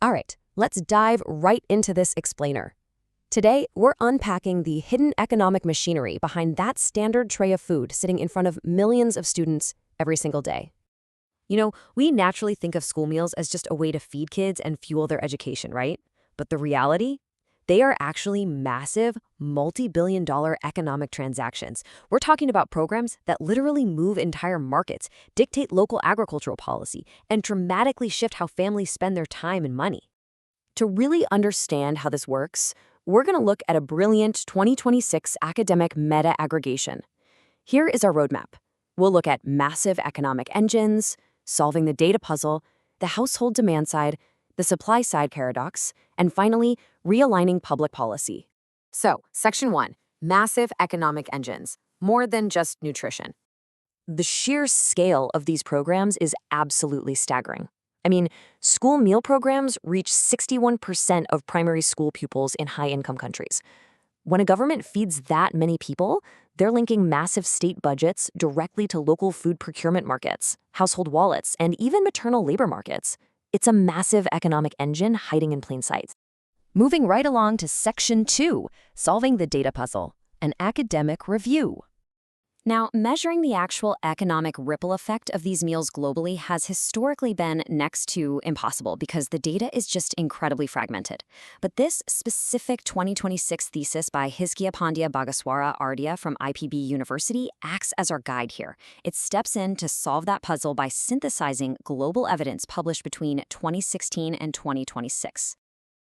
All right, let's dive right into this explainer. Today, we're unpacking the hidden economic machinery behind that standard tray of food sitting in front of millions of students every single day. We naturally think of school meals as just a way to feed kids and fuel their education, right? But the reality? They are actually massive, multi-billion-dollar economic transactions. We're talking about programs that literally move entire markets, dictate local agricultural policy, and dramatically shift how families spend their time and money. To really understand how this works, we're going to look at a brilliant 2026 academic meta-aggregation. Here is our roadmap. We'll look at massive economic engines, solving the data puzzle, the household demand side, the supply side paradox, and finally, realigning public policy. So, Section 1, massive economic engines, more than just nutrition. The sheer scale of these programs is absolutely staggering. I mean, school meal programs reach 61% of primary school pupils in high-income countries. When a government feeds that many people, they're linking massive state budgets directly to local food procurement markets, household wallets, and even maternal labor markets. It's a massive economic engine hiding in plain sight. Moving right along to Section 2, solving the data puzzle, an academic review. Now, measuring the actual economic ripple effect of these meals globally has historically been next to impossible because the data is just incredibly fragmented. But this specific 2026 thesis by Hiskia Pandya Bagaswara Ardya from IPB University acts as our guide here. It steps in to solve that puzzle by synthesizing global evidence published between 2016 and 2026.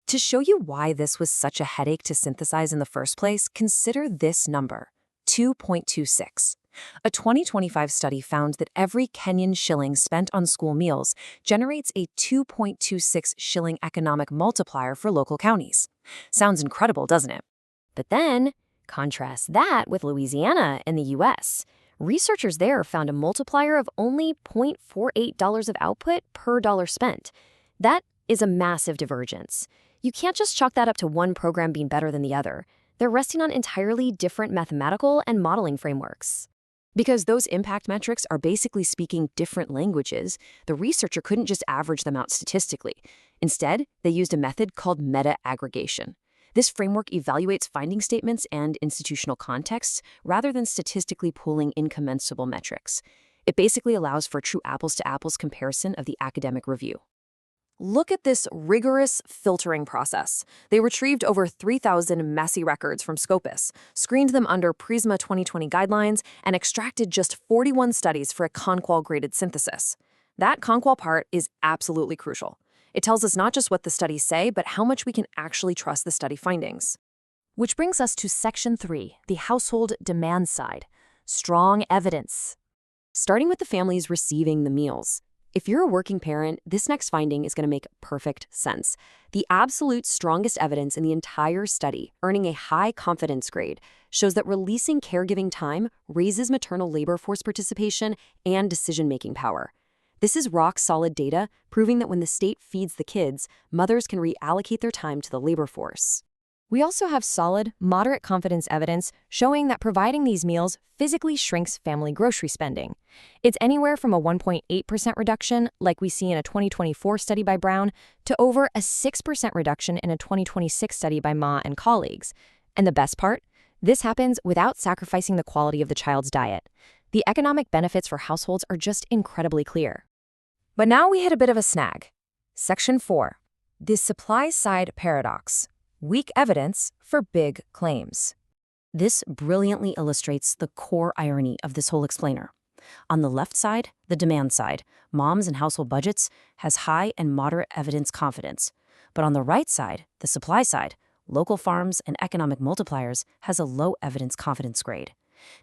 To show you why this was such a headache to synthesize in the first place, consider this number. 2.26. A 2025 study found that every Kenyan shilling spent on school meals generates a 2.26 shilling economic multiplier for local counties. Sounds incredible, doesn't it? But then, contrast that with Louisiana in the US. Researchers there found a multiplier of only $0.48 of output per dollar spent. That is a massive divergence. You can't just chalk that up to one program being better than the other. They're resting on entirely different mathematical and modeling frameworks. Because those impact metrics are basically speaking different languages, the researcher couldn't just average them out statistically. Instead, they used a method called meta-aggregation. This framework evaluates finding statements and institutional contexts rather than statistically pooling incommensurable metrics. It basically allows for true apples-to-apples comparison of the academic review. Look at this rigorous filtering process. They retrieved over 3,000 messy records from Scopus, screened them under Prisma 2020 guidelines, and extracted just 41 studies for a Conqual-graded synthesis. That Conqual part is absolutely crucial. It tells us not just what the studies say, but how much we can actually trust the study findings. Which brings us to Section 3, the household demand side. Strong evidence. Starting with the families receiving the meals. If you're a working parent, this next finding is going to make perfect sense. The absolute strongest evidence in the entire study, earning a high confidence grade, shows that releasing caregiving time raises maternal labor force participation and decision-making power. This is rock-solid data proving that when the state feeds the kids, mothers can reallocate their time to the labor force. We also have solid, moderate confidence evidence showing that providing these meals physically shrinks family grocery spending. It's anywhere from a 1.8% reduction, like we see in a 2024 study by Brown, to over a 6% reduction in a 2026 study by Ma and colleagues. And the best part? This happens without sacrificing the quality of the child's diet. The economic benefits for households are just incredibly clear. But now we hit a bit of a snag. Section 4. The supply side paradox. Weak evidence for big claims. This brilliantly illustrates the core irony of this whole explainer. On the left side, the demand side, moms and household budgets, has high and moderate evidence confidence. But on the right side, the supply side, local farms and economic multipliers, has a low evidence confidence grade.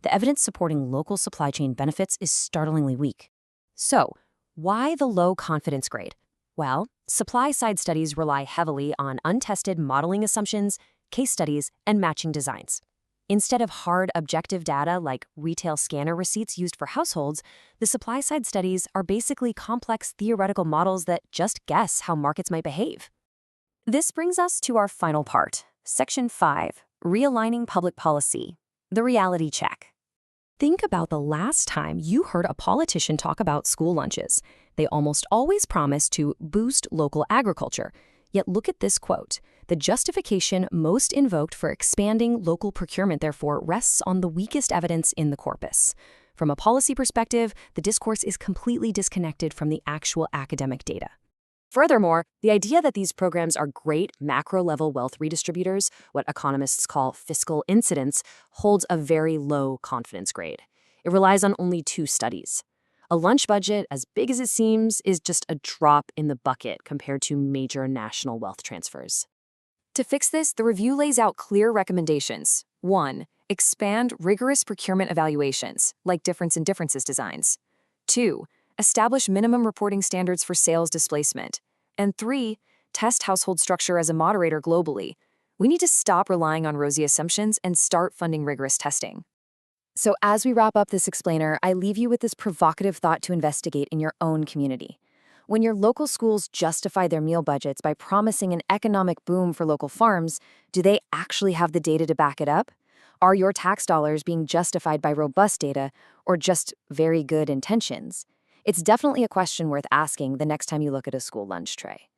The evidence supporting local supply chain benefits is startlingly weak. So, why the low confidence grade? Well, supply-side studies rely heavily on untested modeling assumptions, case studies, and matching designs. Instead of hard objective data like retail scanner receipts used for households, the supply-side studies are basically complex theoretical models that just guess how markets might behave. This brings us to our final part, Section 5, Realigning Public Policy, the reality check. Think about the last time you heard a politician talk about school lunches. They almost always promise to boost local agriculture. Yet look at this quote. The justification most invoked for expanding local procurement, therefore, rests on the weakest evidence in the corpus. From a policy perspective, the discourse is completely disconnected from the actual academic data. Furthermore, the idea that these programs are great macro-level wealth redistributors, what economists call fiscal incidence, holds a very low confidence grade. It relies on only 2 studies. A lunch budget, as big as it seems, is just a drop in the bucket compared to major national wealth transfers. To fix this, the review lays out clear recommendations. 1. Expand rigorous procurement evaluations, like difference in differences designs. 2. Establish minimum reporting standards for sales displacement. And 3. Test household structure as a moderator globally. We need to stop relying on rosy assumptions and start funding rigorous testing. So as we wrap up this explainer, I leave you with this provocative thought to investigate in your own community. When your local schools justify their meal budgets by promising an economic boom for local farms, do they actually have the data to back it up? Are your tax dollars being justified by robust data or just very good intentions? It's definitely a question worth asking the next time you look at a school lunch tray.